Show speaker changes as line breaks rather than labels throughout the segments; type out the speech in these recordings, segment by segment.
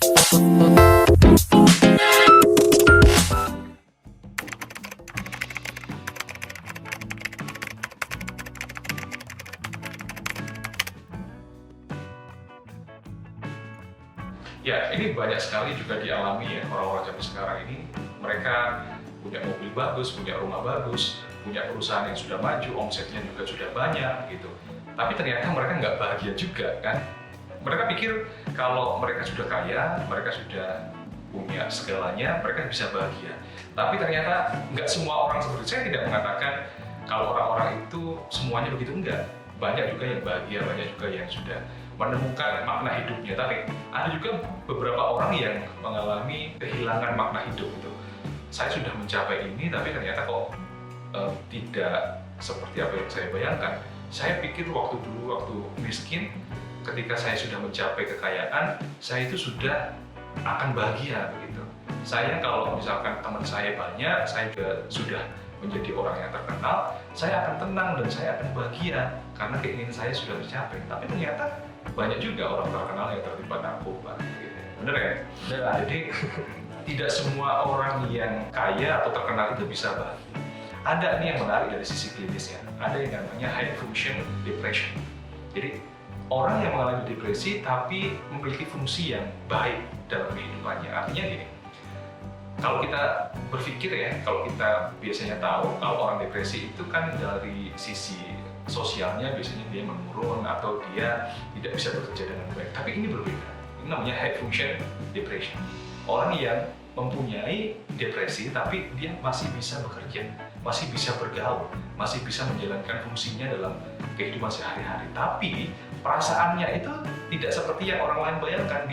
Ya, ini banyak sekali juga dialami ya orang-orang zaman sekarang ini. Mereka punya mobil bagus, punya rumah bagus, punya perusahaan yang sudah maju, omsetnya juga sudah banyak gitu. Tapi ternyata mereka nggak bahagia juga kan. Mereka pikir kalau mereka sudah kaya, mereka sudah punya segalanya, mereka bisa bahagia. Tapi ternyata nggak semua orang seperti saya. Tidak mengatakan kalau orang-orang itu semuanya begitu, enggak. Banyak juga yang bahagia, banyak juga yang sudah menemukan makna hidupnya. Tapi ada juga beberapa orang yang mengalami kehilangan makna hidup itu. Saya sudah mencapai ini, tapi ternyata kok tidak seperti apa yang saya bayangkan. Saya pikir waktu miskin, ketika saya sudah mencapai kekayaan, saya itu sudah akan bahagia begitu. Saya kalau misalkan teman saya banyak, saya juga sudah menjadi orang yang terkenal, saya akan tenang dan saya akan bahagia karena keinginan saya sudah tercapai. Tapi ternyata banyak juga orang terkenal yang terlibat narkoba, gitu. Bener ya?
Benar.
Jadi tidak semua orang yang kaya atau terkenal itu bisa bahagia. Ada nih yang menarik dari sisi klinisnya, ada yang namanya high function depression. Jadi orang yang mengalami depresi tapi memiliki fungsi yang baik dalam kehidupannya. Artinya gini, kalau kita berpikir ya, kalau kita biasanya tahu kalau orang depresi itu kan dari sisi sosialnya biasanya dia menurun atau dia tidak bisa bekerja dengan baik. Tapi ini berbeda. Ini namanya high function depression. Orang yang mempunyai depresi tapi dia masih bisa bekerja, masih bisa bergaul, masih bisa menjalankan fungsinya dalam kehidupan sehari-hari. Tapi perasaannya itu tidak seperti yang orang lain bayangkan.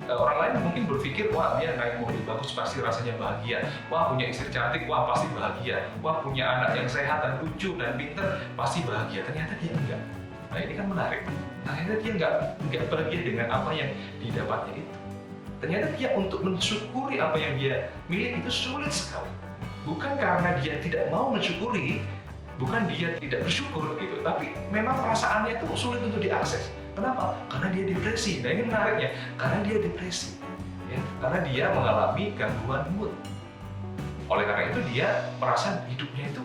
Orang lain mungkin berpikir, wah dia naik mobil bagus pasti rasanya bahagia, wah punya istri cantik, wah pasti bahagia, wah punya anak yang sehat dan lucu dan pintar, pasti bahagia. Ternyata dia enggak. Nah ini kan menarik. Ternyata dia enggak bahagia dengan apa yang didapatnya itu. Ternyata dia untuk mensyukuri apa yang dia miliki itu sulit sekali. Bukan karena dia tidak mau mensyukuri, bukan dia tidak bersyukur gitu, tapi memang perasaannya itu sulit untuk diakses. Kenapa? Karena dia depresi. Nah ini menariknya, karena dia depresi, ya, karena dia mengalami gangguan mood. Oleh karena itu dia merasa hidupnya itu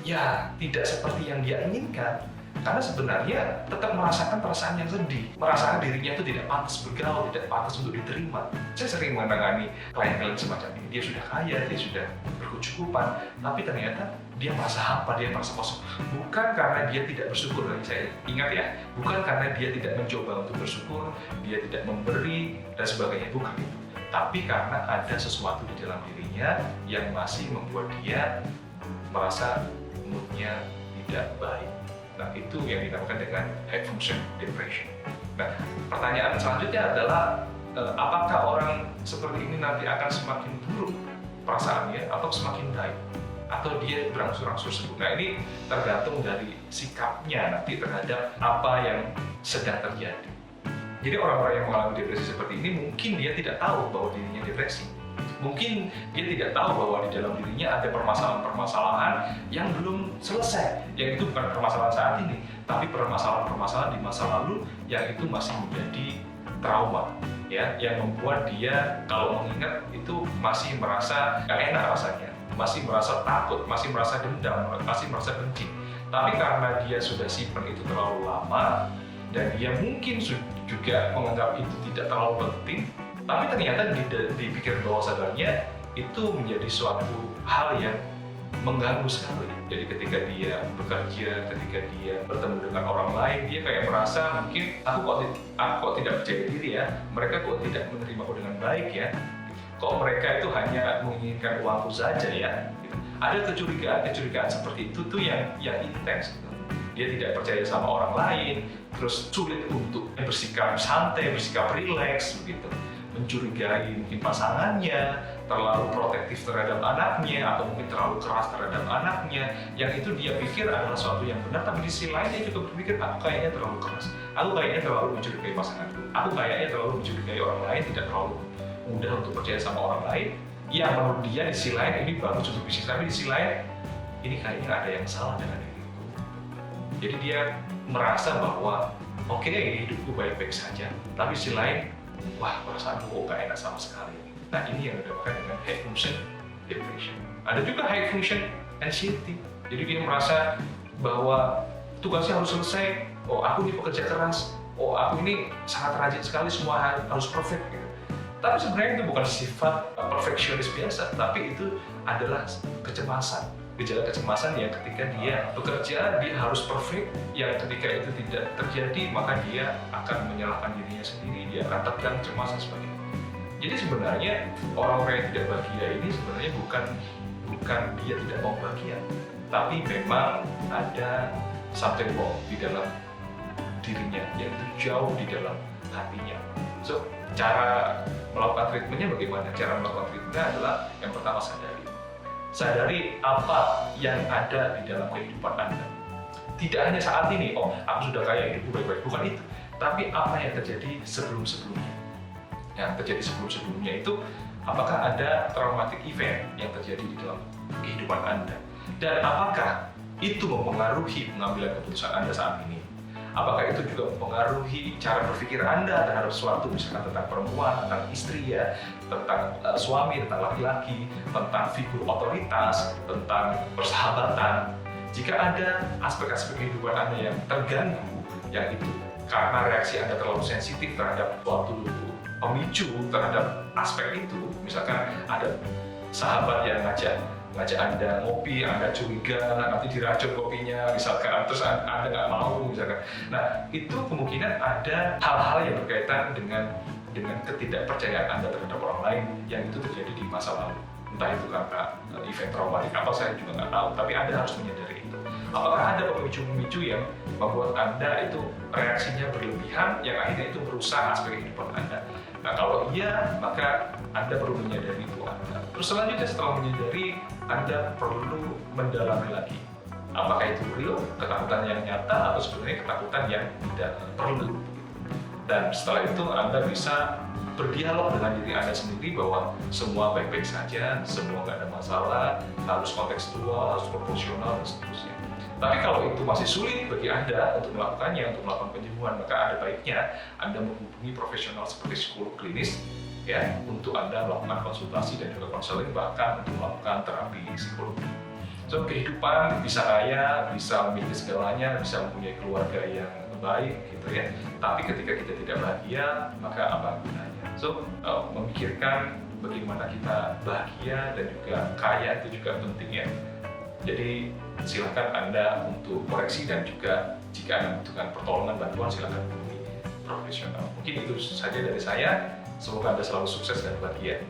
ya tidak seperti yang dia inginkan. Karena sebenarnya tetap merasakan perasaan yang sedih, merasakan dirinya itu tidak pantas bergaul, tidak pantas untuk diterima. Saya sering menangani klien-klien semacam ini. Dia sudah kaya, dia sudah berkecukupan, tapi ternyata dia merasa hampa, dia merasa kosong. Bukan karena dia tidak bersyukur, dan saya ingat ya, bukan karena dia tidak mencoba untuk bersyukur, dia tidak memberi dan sebagainya, bukan itu. Tapi karena ada sesuatu di dalam dirinya yang masih membuat dia merasa moodnya tidak baik. Nah, itu yang dinamakan dengan high function depression. Nah, pertanyaan selanjutnya adalah apakah orang seperti ini nanti akan semakin buruk perasaannya atau semakin baik? Atau dia berangsur-angsur sembuh? Nah, ini tergantung dari sikapnya nanti terhadap apa yang sedang terjadi. Jadi orang-orang yang mengalami depresi seperti ini mungkin dia tidak tahu bahwa dirinya depresi. Mungkin dia tidak tahu bahwa di dalam dirinya ada permasalahan-permasalahan yang belum selesai. Yang itu bukan permasalahan saat ini, tapi permasalahan-permasalahan di masa lalu yang itu masih menjadi trauma, ya, yang membuat dia kalau mengingat itu masih merasa gak enak rasanya, masih merasa takut, masih merasa dendam, masih merasa benci. Tapi karena dia sudah simpan itu terlalu lama dan dia mungkin juga menganggap itu tidak terlalu penting, tapi ternyata di pikiran bawah sadarnya itu menjadi suatu hal yang mengganggu sekali. Jadi ketika dia bekerja, ketika dia bertemu dengan orang lain, dia kayak merasa mungkin aku kok tidak percaya diri ya, mereka kok tidak menerima dengan baik ya, kok mereka itu hanya menginginkan uangku saja ya. Ada kecurigaan seperti itu tuh yang intens. Dia tidak percaya sama orang lain, terus sulit untuk bersikap santai, bersikap rileks begitu. Mencurigai mungkin pasangannya, terlalu protektif terhadap anaknya, atau mungkin terlalu keras terhadap anaknya, yang itu dia pikir adalah sesuatu yang benar, tapi di sisi lain dia juga berpikir, aku kayaknya terlalu keras, aku kayaknya terlalu mencurigai pasanganku, aku kayaknya terlalu mencurigai orang lain, tidak terlalu mudah untuk percaya sama orang lain. Ya menurut dia di sisi lain ini bagus untuk bisnis, tapi di sisi lain ini kayaknya ada yang salah dengan diriku. Jadi dia merasa bahwa oke, hidupku baik-baik saja, tapi di sisi lain wah perasaanku kok gak enak sama sekali. Nah ini yang dinamakan dengan high function depression. Ada juga high function anxiety. Jadi dia merasa bahwa tugasnya harus selesai, oh aku ini pekerja keras, oh aku ini sangat rajin sekali, semua harus perfect gitu. Tapi sebenarnya itu bukan sifat perfeksionis biasa, tapi itu adalah kecemasan. Gejala kecemasan yang ketika dia bekerja, dia harus perfect, yang ketika itu tidak terjadi, maka dia akan menyalahkan dirinya sendiri, dia akan tegang, cemas, dan sebagainya. Jadi sebenarnya orang-orang yang tidak bahagia ini sebenarnya bukan dia tidak mau bahagia, tapi memang ada something wrong di dalam dirinya, yaitu jauh di dalam hatinya. So, cara melakukan treatmentnya bagaimana? Cara melakukan treatmentnya adalah yang pertama sadari apa yang ada di dalam kehidupan Anda. Tidak hanya saat ini, oh aku sudah kaya, hidupku baik-baik, bukan itu. Tapi apa yang terjadi sebelum-sebelumnya. Yang terjadi sebelum-sebelumnya itu, apakah ada traumatic event yang terjadi di dalam kehidupan Anda. Dan apakah itu mempengaruhi pengambilan keputusan Anda saat ini. Apakah itu juga mempengaruhi cara berpikir Anda terhadap sesuatu, misalkan tentang perempuan, tentang istri ya, tentang suami, tentang laki-laki, tentang figur otoritas, tentang persahabatan. Jika ada aspek-aspek kehidupan Anda yang terganggu, yang itu karena reaksi Anda terlalu sensitif terhadap suatu pemicu terhadap aspek itu, misalkan ada sahabat yang ngajak Anda ngopi, Anda curiga nanti diracun kopinya, misalkan, terus Anda nggak mau, misalkan. Nah, itu kemungkinan ada hal-hal yang berkaitan dengan ketidakpercayaan Anda terhadap orang lain yang itu terjadi di masa lalu. Entah itu karena event traumatik apa, saya juga nggak tahu, tapi Anda harus menyadari itu. Apakah ada pemicu-pemicu yang membuat Anda itu reaksinya berlebihan, yang akhirnya itu merusak aspek kehidupan Anda? Nah, kalau iya, maka Anda perlu menyadari itu Anda. Terus selanjutnya setelah menyadari, Anda perlu mendalami lagi. Apakah itu real, ketakutan yang nyata, atau sebenarnya ketakutan yang tidak perlu. Dan setelah itu Anda bisa berdialog dengan diri Anda sendiri bahwa semua baik-baik saja, semua nggak ada masalah, harus kontekstual, harus proporsional, dan seterusnya. Tapi kalau itu masih sulit bagi Anda untuk melakukannya, untuk melakukan penyembuhan, maka ada baiknya Anda menghubungi profesional seperti psikolog klinis ya, untuk Anda melakukan konsultasi dan juga konseling, bahkan untuk melakukan terapi psikologi. So, kehidupan bisa kaya, bisa memiliki segalanya, bisa mempunyai keluarga yang baik gitu ya. Tapi ketika kita tidak bahagia, maka apa gunanya? So, memikirkan bagaimana kita bahagia dan juga kaya itu juga penting ya. Jadi silakan Anda untuk koreksi, dan juga jika Anda membutuhkan pertolongan bantuan, silakan hubungi profesional. Mungkin itu saja dari saya. Semoga Anda selalu sukses dan bahagia.